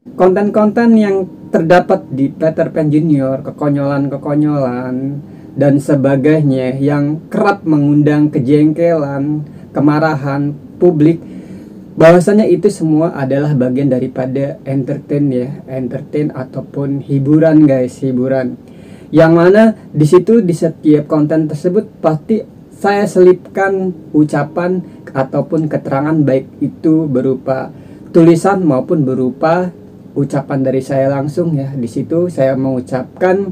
Konten-konten yang terdapat di Peter Pan Junior, kekonyolan-kekonyolan dan sebagainya yang kerap mengundang kejengkelan, kemarahan publik, bahwasanya itu semua adalah bagian daripada entertain ataupun hiburan guys, hiburan. Yang mana di situ di setiap konten tersebut pasti saya selipkan ucapan ataupun keterangan, baik itu berupa tulisan maupun berupa ucapan dari saya langsung ya. Di situ saya mengucapkan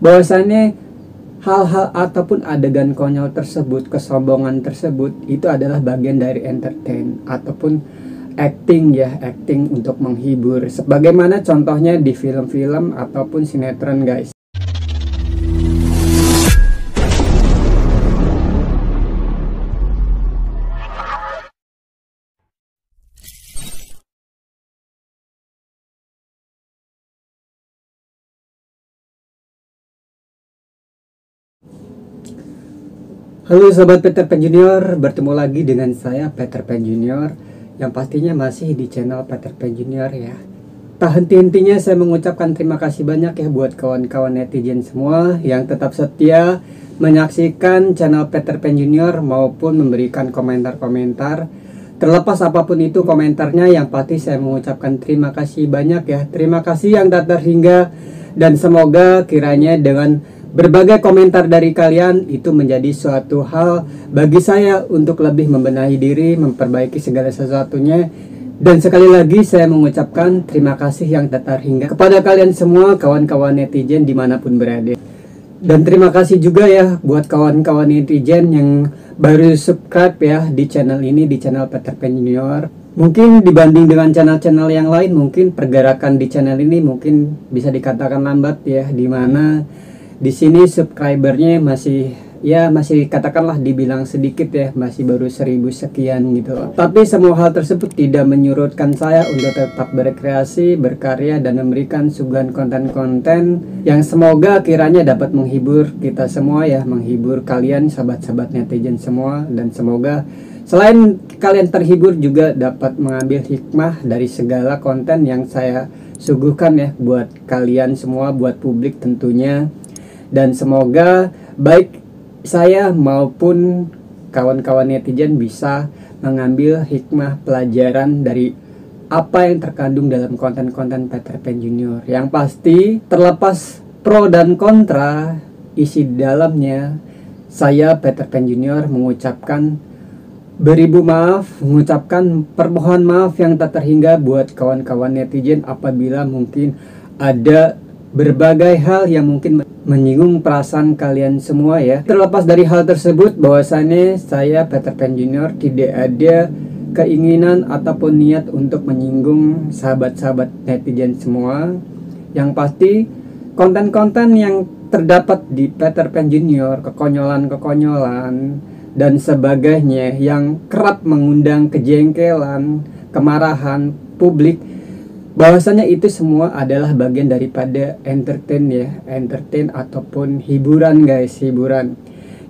bahwasannya hal-hal ataupun adegan konyol tersebut, kesombongan tersebut itu adalah bagian dari entertain ataupun acting ya, acting untuk menghibur. Sebagaimana contohnya di film-film ataupun sinetron guys. Halo Sobat Peter Pan Junior, bertemu lagi dengan saya Peter Pan Junior, yang pastinya masih di channel Peter Pan Junior ya. Tak henti-hentinya saya mengucapkan terima kasih banyak ya buat kawan-kawan netizen semua yang tetap setia menyaksikan channel Peter Pan Junior maupun memberikan komentar-komentar. Terlepas apapun itu komentarnya, yang pasti saya mengucapkan terima kasih banyak ya. Terima kasih yang tak terhingga, dan semoga kiranya dengan berbagai komentar dari kalian itu menjadi suatu hal bagi saya untuk lebih membenahi diri, memperbaiki segala sesuatunya. Dan sekali lagi saya mengucapkan terima kasih yang tak terhingga kepada kalian semua kawan-kawan netizen dimanapun berada. Dan terima kasih juga ya buat kawan-kawan netizen yang baru subscribe ya di channel ini, di channel Peter Pan Junior. Mungkin dibanding dengan channel-channel yang lain, mungkin pergerakan di channel ini mungkin bisa dikatakan lambat ya, dimana di sini subscribernya masih katakanlah dibilang sedikit ya, masih baru 1000 sekian gitu. Tapi semua hal tersebut tidak menyurutkan saya untuk tetap berkreasi, berkarya, dan memberikan suguhan konten-konten yang semoga kiranya dapat menghibur kita semua ya, menghibur kalian sahabat-sahabat netizen semua. Dan semoga selain kalian terhibur juga dapat mengambil hikmah dari segala konten yang saya suguhkan ya, buat kalian semua, buat publik tentunya. Dan semoga baik saya maupun kawan-kawan netizen bisa mengambil hikmah pelajaran dari apa yang terkandung dalam konten-konten Peter Pan Junior. Yang pasti terlepas pro dan kontra isi dalamnya, saya Peter Pan Junior mengucapkan beribu maaf, mengucapkan permohonan maaf yang tak terhingga buat kawan-kawan netizen apabila mungkin ada berbagai hal yang mungkin menyinggung perasaan kalian semua ya. Terlepas dari hal tersebut, bahwasannya saya Peter Pan Junior tidak ada keinginan ataupun niat untuk menyinggung sahabat-sahabat netizen semua. Yang pasti konten-konten yang terdapat di Peter Pan Junior, kekonyolan-kekonyolan dan sebagainya yang kerap mengundang kejengkelan, kemarahan publik, bahwasanya itu semua adalah bagian daripada entertain ataupun hiburan guys, hiburan.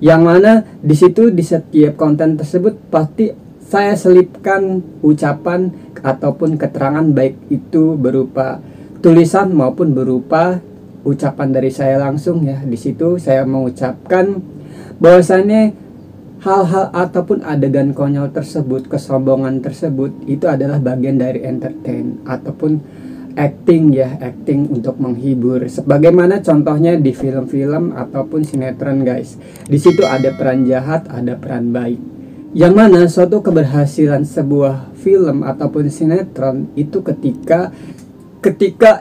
Yang mana di situ di setiap konten tersebut pasti saya selipkan ucapan ataupun keterangan, baik itu berupa tulisan maupun berupa ucapan dari saya langsung ya. Di situ saya mengucapkan bahwasanya hal-hal ataupun adegan konyol tersebut, kesombongan tersebut itu adalah bagian dari entertain ataupun acting ya, acting untuk menghibur. Sebagaimana contohnya di film-film ataupun sinetron guys. Di situ ada peran jahat, ada peran baik. Yang mana suatu keberhasilan sebuah film ataupun sinetron itu ketika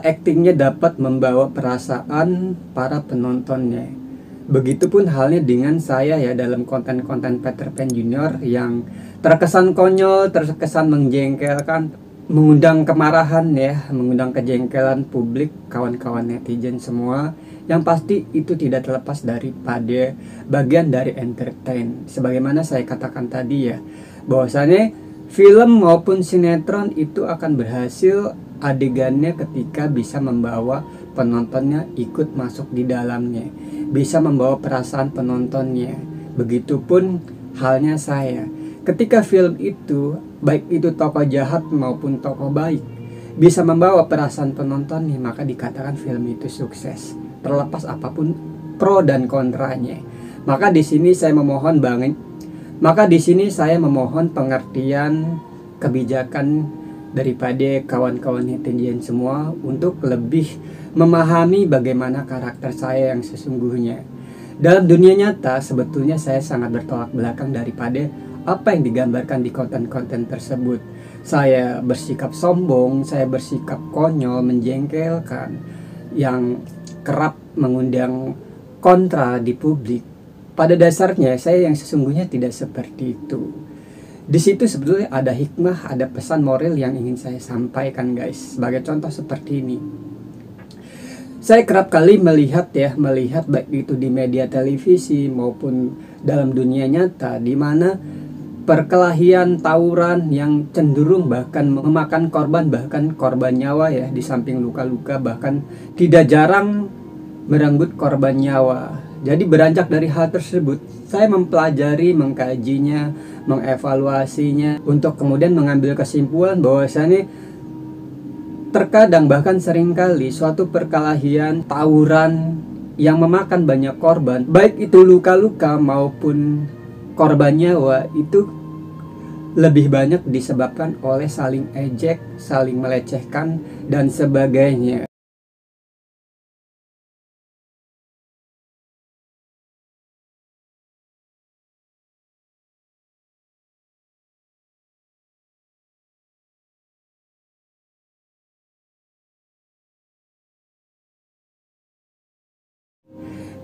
actingnya dapat membawa perasaan para penontonnya. Begitupun halnya dengan saya ya dalam konten-konten Peter Pan Junior yang terkesan konyol, terkesan menjengkelkan, mengundang kemarahan ya, mengundang kejengkelan publik, kawan-kawan netizen semua. Yang pasti itu tidak terlepas daripada bagian dari entertain. Sebagaimana saya katakan tadi ya, bahwasannya film maupun sinetron itu akan berhasil adegannya ketika bisa membawa penontonnya ikut masuk di dalamnya, bisa membawa perasaan penontonnya. Begitupun halnya saya. Ketika film itu, baik itu tokoh jahat maupun tokoh baik, bisa membawa perasaan penonton nih, maka dikatakan film itu sukses. Terlepas apapun pro dan kontranya. Maka di sini saya memohon pengertian, kebijakan daripada kawan-kawan netizen semua untuk lebih memahami bagaimana karakter saya yang sesungguhnya. Dalam dunia nyata sebetulnya saya sangat bertolak belakang daripada apa yang digambarkan di konten-konten tersebut. Saya bersikap sombong, saya bersikap konyol, menjengkelkan, yang kerap mengundang kontra di publik. Pada dasarnya saya yang sesungguhnya tidak seperti itu. Di situ sebetulnya ada hikmah, ada pesan moral yang ingin saya sampaikan, guys. Sebagai contoh seperti ini. Saya kerap kali melihat baik itu di media televisi maupun dalam dunia nyata, di mana perkelahian, tawuran yang cenderung bahkan memakan korban, bahkan korban nyawa ya, di samping luka-luka, bahkan tidak jarang merenggut korban nyawa. Jadi beranjak dari hal tersebut, saya mempelajari, mengkajinya, mengevaluasinya, untuk kemudian mengambil kesimpulan bahwasannya terkadang bahkan seringkali suatu perkelahian, tawuran yang memakan banyak korban, baik itu luka-luka maupun korban nyawa, itu lebih banyak disebabkan oleh saling ejek, saling melecehkan, dan sebagainya.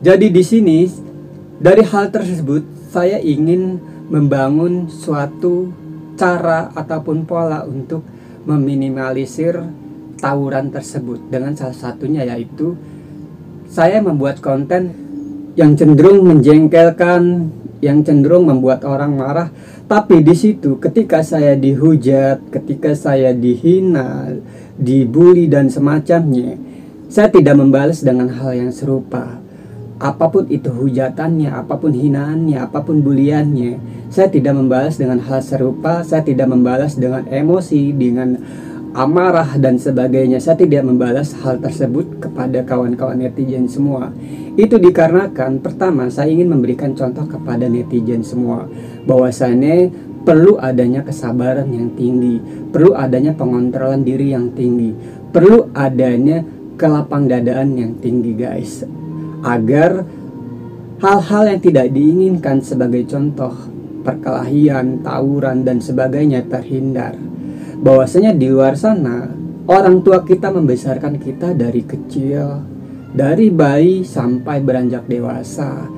Jadi di sini dari hal tersebut saya ingin membangun suatu cara ataupun pola untuk meminimalisir tawuran tersebut, dengan salah satunya yaitu saya membuat konten yang cenderung menjengkelkan, yang cenderung membuat orang marah. Tapi di situ ketika saya dihujat, ketika saya dihina, dibully dan semacamnya, saya tidak membalas dengan hal yang serupa. Apapun itu hujatannya, apapun hinaannya, apapun buliannya, saya tidak membalas dengan hal serupa. Saya tidak membalas dengan emosi, dengan amarah dan sebagainya. Saya tidak membalas hal tersebut kepada kawan-kawan netizen semua. Itu dikarenakan pertama, saya ingin memberikan contoh kepada netizen semua bahwasannya perlu adanya kesabaran yang tinggi, perlu adanya pengontrolan diri yang tinggi, perlu adanya kelapang dadaan yang tinggi, guys, agar hal-hal yang tidak diinginkan sebagai contoh perkelahian, tawuran dan sebagainya terhindar. Bahwasanya di luar sana orang tua kita membesarkan kita dari kecil, dari bayi sampai beranjak dewasa,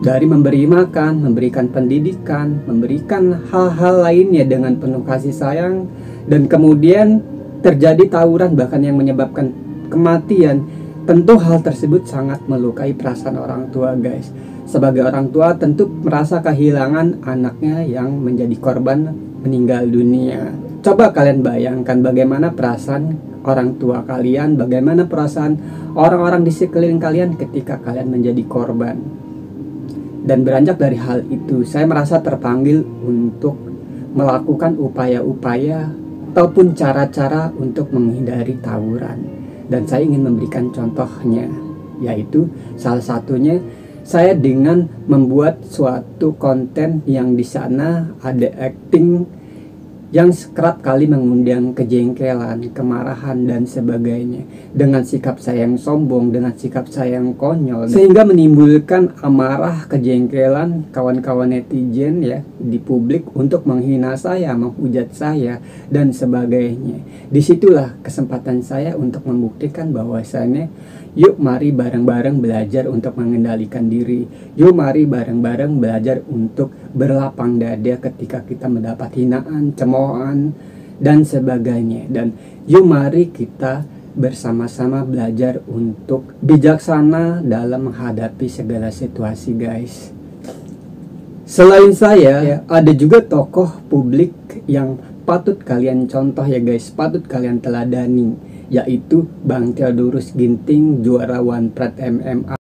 dari memberi makan, memberikan pendidikan, memberikan hal-hal lainnya dengan penuh kasih sayang, dan kemudian terjadi tawuran bahkan yang menyebabkan kematian. Tentu hal tersebut sangat melukai perasaan orang tua, guys. Sebagai orang tua tentu merasa kehilangan anaknya yang menjadi korban meninggal dunia. Coba kalian bayangkan bagaimana perasaan orang tua kalian, bagaimana perasaan orang-orang di sekeliling kalian ketika kalian menjadi korban. Dan beranjak dari hal itu, saya merasa terpanggil untuk melakukan upaya-upaya ataupun cara-cara untuk menghindari tawuran. Dan saya ingin memberikan contohnya, yaitu salah satunya saya dengan membuat suatu konten yang di sana ada acting yang kerap kali mengundang kejengkelan, kemarahan dan sebagainya, dengan sikap saya yang sombong, dengan sikap saya yang konyol, sehingga menimbulkan amarah, kejengkelan kawan-kawan netizen ya di publik untuk menghina saya, menghujat saya dan sebagainya. Disitulah kesempatan saya untuk membuktikan bahwasannya yuk mari bareng-bareng belajar untuk mengendalikan diri. Yuk mari bareng-bareng belajar untuk berlapang dada ketika kita mendapat hinaan, cemoohan, dan sebagainya. Dan yuk mari kita bersama-sama belajar untuk bijaksana dalam menghadapi segala situasi, guys. Selain saya, ada juga tokoh publik yang patut kalian contoh ya, guys, patut kalian teladani, yaitu Bang Theodorus Ginting, juara One Pride MMA.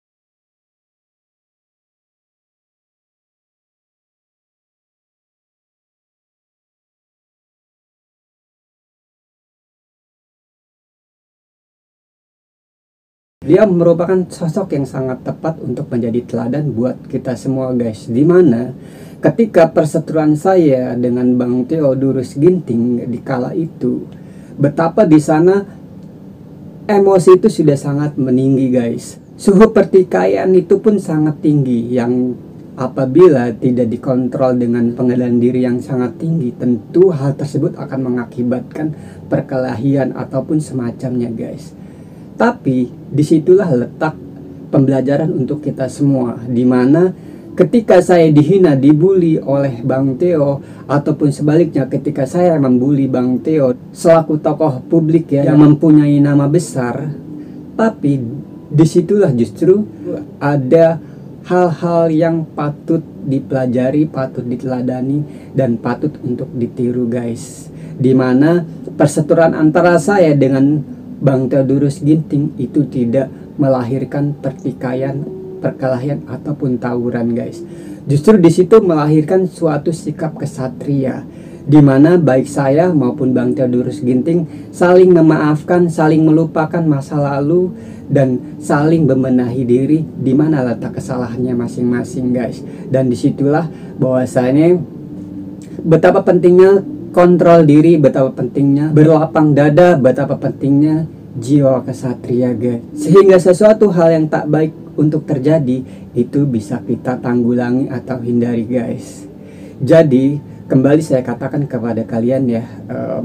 Dia merupakan sosok yang sangat tepat untuk menjadi teladan buat kita semua guys. Dimana ketika perseteruan saya dengan Bang Theodorus Ginting di kala itu, betapa di sana emosi itu sudah sangat meninggi guys. Suhu pertikaian itu pun sangat tinggi, yang apabila tidak dikontrol dengan pengendalian diri yang sangat tinggi, tentu hal tersebut akan mengakibatkan perkelahian ataupun semacamnya guys. Tapi disitulah letak pembelajaran untuk kita semua, dimana ketika saya dihina, dibully oleh Bang Theo, ataupun sebaliknya ketika saya membuli Bang Theo selaku tokoh publik ya, yang mempunyai nama besar, tapi disitulah justru ada hal-hal yang patut dipelajari, patut diteladani, dan patut untuk ditiru guys. Dimana perseteruan antara saya dengan Bang Theodorus Ginting itu tidak melahirkan pertikaian, perkelahian ataupun tawuran guys. Justru di situ melahirkan suatu sikap kesatria, di mana baik saya maupun Bang Theodorus Ginting saling memaafkan, saling melupakan masa lalu, dan saling membenahi diri di mana letak kesalahannya masing-masing guys. Dan disitulah bahwasanya betapa pentingnya kontrol diri, betapa pentingnya berlapang dada, betapa pentingnya jiwa kesatria guys. Sehingga sesuatu hal yang tak baik untuk terjadi itu bisa kita tanggulangi atau hindari guys. Jadi kembali saya katakan kepada kalian ya,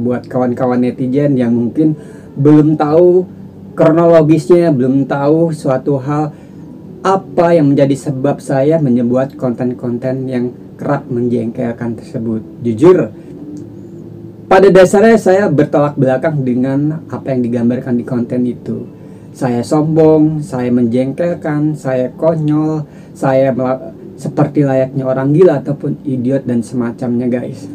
buat kawan-kawan netizen yang mungkin belum tahu kronologisnya, belum tahu suatu hal apa yang menjadi sebab saya membuat konten-konten yang kerap menjengkelkan tersebut. Jujur, pada dasarnya saya bertolak belakang dengan apa yang digambarkan di konten itu. Saya sombong, saya menjengkelkan, saya konyol, saya seperti layaknya orang gila ataupun idiot dan semacamnya guys.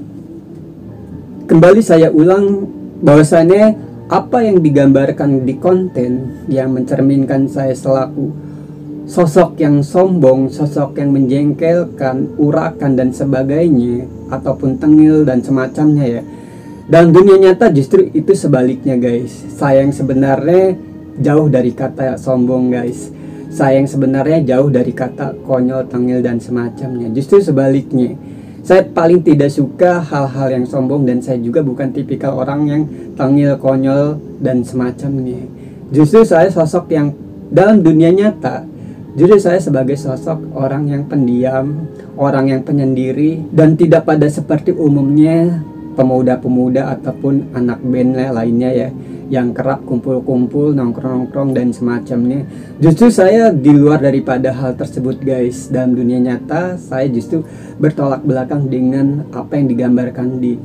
Kembali saya ulang bahwasannya apa yang digambarkan di konten yang mencerminkan saya selaku sosok yang sombong, sosok yang menjengkelkan, urakan dan sebagainya, ataupun tengil dan semacamnya ya. Dan dunia nyata justru itu sebaliknya guys. Saya yang sebenarnya jauh dari kata sombong guys. Saya yang sebenarnya jauh dari kata konyol, tengil dan semacamnya. Justru sebaliknya, saya paling tidak suka hal-hal yang sombong, dan saya juga bukan tipikal orang yang tengil, konyol dan semacamnya. Justru saya sosok yang dalam dunia nyata, justru saya sebagai sosok orang yang pendiam, orang yang penyendiri, dan tidak pada seperti umumnya pemuda-pemuda ataupun anak band lainnya ya, yang kerap kumpul-kumpul, nongkrong-nongkrong dan semacamnya. Justru saya di luar daripada hal tersebut guys. Dalam dunia nyata saya justru bertolak belakang dengan apa yang digambarkan di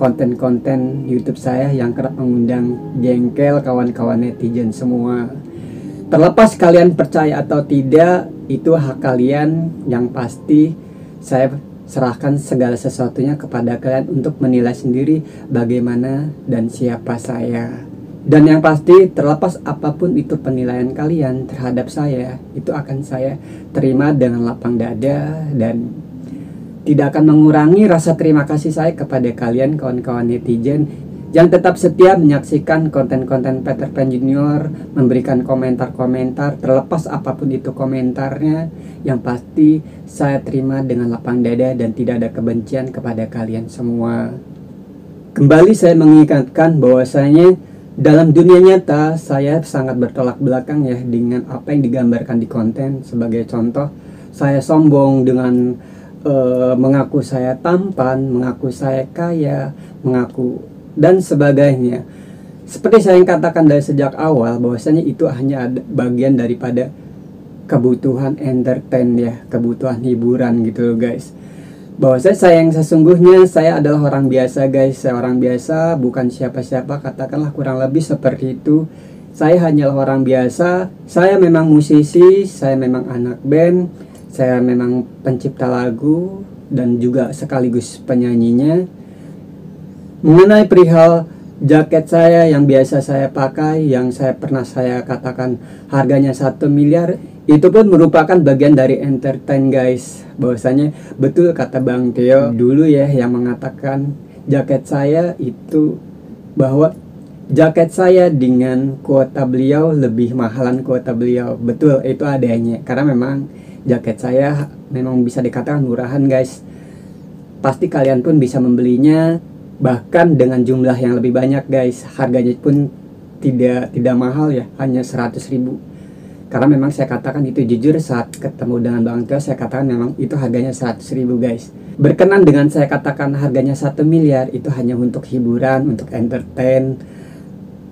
konten-konten YouTube saya yang kerap mengundang jengkel kawan-kawan netizen semua. Terlepas kalian percaya atau tidak, itu hak kalian. Yang pasti saya serahkan segala sesuatunya kepada kalian untuk menilai sendiri bagaimana dan siapa saya. Dan yang pasti, terlepas apapun itu penilaian kalian terhadap saya, itu akan saya terima dengan lapang dada, dan tidak akan mengurangi rasa terima kasih saya kepada kalian kawan-kawan netizen yang tetap setia menyaksikan konten-konten Peter Pan Junior, memberikan komentar-komentar, terlepas apapun itu komentarnya. Yang pasti saya terima dengan lapang dada dan tidak ada kebencian kepada kalian semua. Kembali saya mengingatkan bahwasanya dalam dunia nyata saya sangat bertolak belakang ya dengan apa yang digambarkan di konten. Sebagai contoh, saya sombong dengan mengaku saya tampan, mengaku saya kaya, mengaku dan sebagainya. Seperti saya yang katakan dari sejak awal, bahwasanya itu hanya ada bagian daripada kebutuhan entertain ya, kebutuhan hiburan gitu guys. Bahwasanya saya yang sesungguhnya, saya adalah orang biasa guys. Saya orang biasa, bukan siapa-siapa, katakanlah kurang lebih seperti itu. Saya hanyalah orang biasa. Saya memang musisi, saya memang anak band, saya memang pencipta lagu dan juga sekaligus penyanyinya. Mengenai perihal jaket saya yang biasa saya pakai, yang pernah saya katakan harganya 1 miliar, itu pun merupakan bagian dari entertain guys. Bahwasanya betul kata Bang Theo dulu ya, yang mengatakan jaket saya itu bahwa jaket saya dengan kuota beliau lebih mahalan kuota beliau. Betul, itu adanya. Karena memang jaket saya memang bisa dikatakan murahan guys. Pasti kalian pun bisa membelinya bahkan dengan jumlah yang lebih banyak guys. Harganya pun tidak mahal ya, hanya 100.000. Karena memang saya katakan itu jujur, saat ketemu dengan Bang Teo saya katakan memang itu harganya 100.000 guys. Berkenan dengan saya katakan harganya 1 miliar itu hanya untuk hiburan, untuk entertain,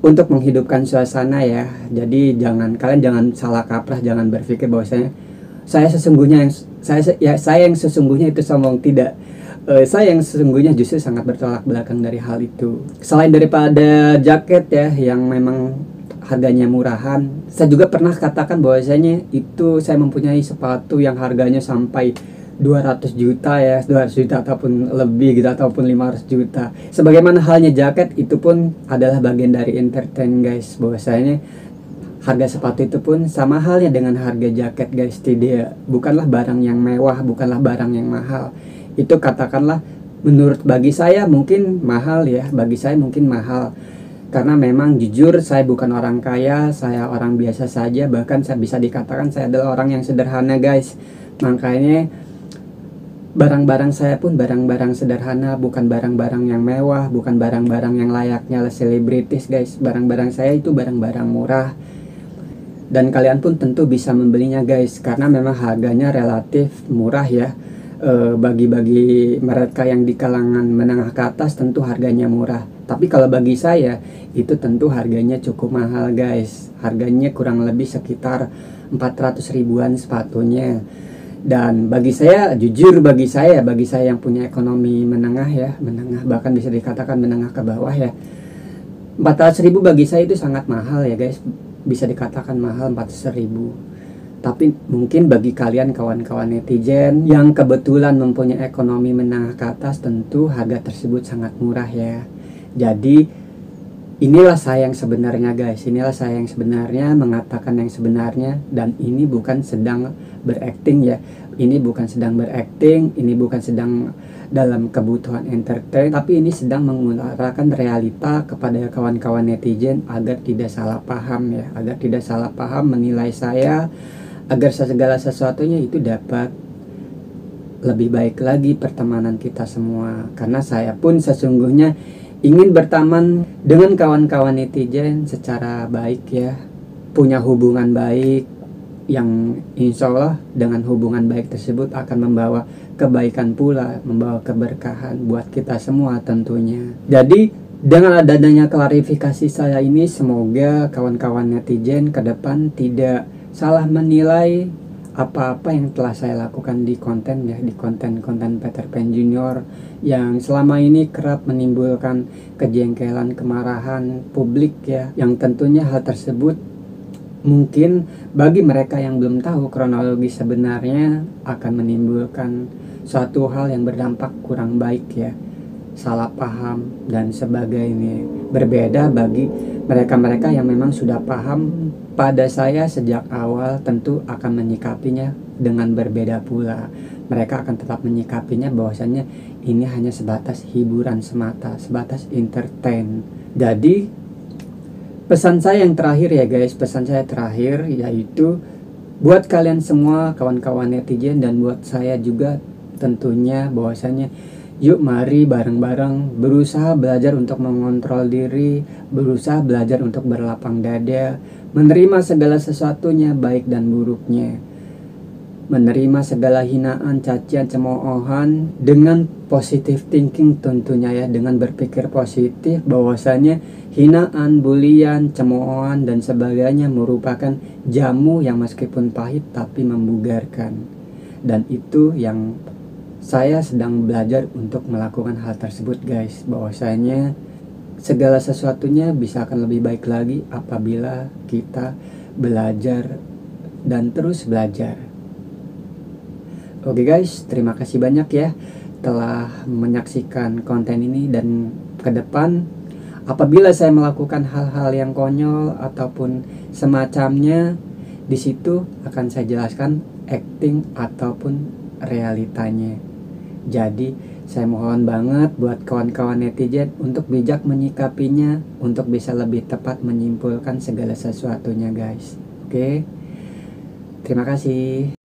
untuk menghidupkan suasana ya. Jadi kalian jangan salah kaprah, jangan berpikir bahwasanya saya yang sesungguhnya itu sombong. Tidak. Saya yang sesungguhnya justru sangat bertolak belakang dari hal itu. Selain daripada jaket ya yang memang harganya murahan, saya juga pernah katakan bahwasanya itu saya mempunyai sepatu yang harganya sampai 200 juta ya, 200 juta ataupun lebih gitu, ataupun 500 juta. Sebagaimana halnya jaket, itu pun adalah bagian dari entertain guys. Bahwasanya harga sepatu itu pun sama halnya dengan harga jaket guys. Bukanlah barang yang mewah, bukanlah barang yang mahal. Itu katakanlah bagi saya mungkin mahal ya, bagi saya mungkin mahal. Karena memang jujur saya bukan orang kaya, saya orang biasa saja, bahkan saya bisa dikatakan saya adalah orang yang sederhana guys. Makanya barang-barang saya pun barang-barang sederhana, bukan barang-barang yang mewah, bukan barang-barang yang layaknya selebritis guys. Barang-barang saya itu barang-barang murah. Dan kalian pun tentu bisa membelinya guys, karena memang harganya relatif murah ya. Bagi mereka yang di kalangan menengah ke atas tentu harganya murah. Tapi kalau bagi saya itu tentu harganya cukup mahal guys. Harganya kurang lebih sekitar 400 ribuan sepatunya. Dan bagi saya jujur, bagi saya yang punya ekonomi menengah ya, menengah bahkan bisa dikatakan menengah ke bawah ya, 400 ribu bagi saya itu sangat mahal ya guys. Bisa dikatakan mahal 400 ribu. Tapi mungkin bagi kalian kawan-kawan netizen yang kebetulan mempunyai ekonomi menengah ke atas, tentu harga tersebut sangat murah ya. Jadi inilah saya yang sebenarnya guys, inilah saya yang sebenarnya, mengatakan yang sebenarnya. Dan ini bukan sedang berakting ya, ini bukan sedang berakting, ini bukan sedang dalam kebutuhan entertain, tapi ini sedang mengutarakan realita kepada kawan-kawan netizen agar tidak salah paham ya, agar tidak salah paham menilai saya, agar segala sesuatunya itu dapat lebih baik lagi pertemanan kita semua. Karena saya pun sesungguhnya ingin berteman dengan kawan-kawan netizen secara baik ya, punya hubungan baik yang insya Allah dengan hubungan baik tersebut akan membawa kebaikan pula, membawa keberkahan buat kita semua tentunya. Jadi dengan adanya klarifikasi saya ini, semoga kawan-kawan netizen ke depan tidak salah menilai apa-apa yang telah saya lakukan di konten ya, di konten-konten Peter Pan Junior yang selama ini kerap menimbulkan kejengkelan, kemarahan publik ya, yang tentunya hal tersebut mungkin bagi mereka yang belum tahu kronologi sebenarnya akan menimbulkan suatu hal yang berdampak kurang baik ya, salah paham dan sebagainya. Berbeda bagi mereka-mereka yang memang sudah paham pada saya sejak awal, tentu akan menyikapinya dengan berbeda pula. Mereka akan tetap menyikapinya bahwasannya ini hanya sebatas hiburan semata, sebatas entertain. Jadi pesan saya yang terakhir ya guys, pesan saya terakhir yaitu buat kalian semua kawan-kawan netizen dan buat saya juga tentunya, bahwasannya yuk mari bareng-bareng berusaha belajar untuk mengontrol diri, berusaha belajar untuk berlapang dada, menerima segala sesuatunya baik dan buruknya, menerima segala hinaan, cacian, cemoohan dengan positive thinking tentunya ya, dengan berpikir positif bahwasanya hinaan, bulian, cemoohan dan sebagainya merupakan jamu yang meskipun pahit tapi membugarkan. Dan itu yang saya sedang belajar untuk melakukan hal tersebut guys, bahwasanya segala sesuatunya bisa akan lebih baik lagi apabila kita belajar dan terus belajar. Oke guys, terima kasih banyak ya telah menyaksikan konten ini. Dan ke depan apabila saya melakukan hal-hal yang konyol ataupun semacamnya, di situ akan saya jelaskan acting ataupun realitanya. Jadi Saya mohon banget buat kawan-kawan netizen untuk bijak menyikapinya, untuk bisa lebih tepat menyimpulkan segala sesuatunya guys. Oke, terima kasih.